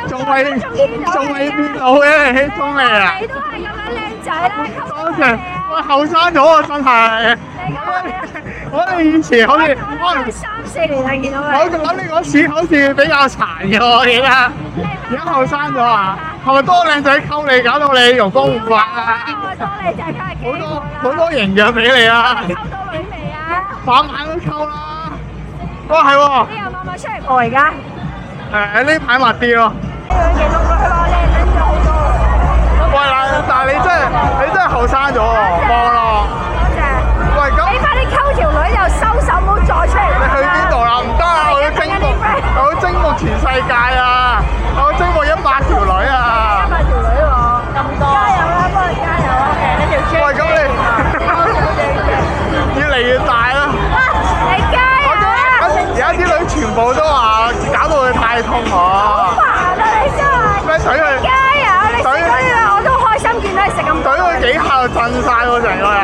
仲未變老嘅你，恭喜啊！你都係咁樣靚仔啦，多謝，我後生咗啊，真係。我哋以前好似可能3、4年啦，見到佢。我諗你嗰時好似比較殘嘅，我記得。而家後生咗啊？係咪多靚仔溝你，搞到你容光煥發啊？多靚仔梗係幾好多營養俾你啊！溝到女未啊？晚晚都溝啦。哇，係喎。你有冇冇出嚟過而家？呢排密啲咯。呢樣嘢錄落去話靚咗好多。喂，但係你真係後生咗喎，幫咯。多謝。喂，咁你快啲溝條女又收手，唔好再出嚟。你去邊度啦？唔得啊！我要征服全世界啊！我要征服100條女啊100條女喎，咁多。加油啦，幫佢加油啊！呢條 J。喂，咁你越嚟越大啦！你加油啊！而家啲女全部都話搞到佢太痛我。煩啊！你真係。咩懟佢？加油！你食嗰啲啊，我都開心見到你食咁多。懟佢幾下就震晒喎，成個人。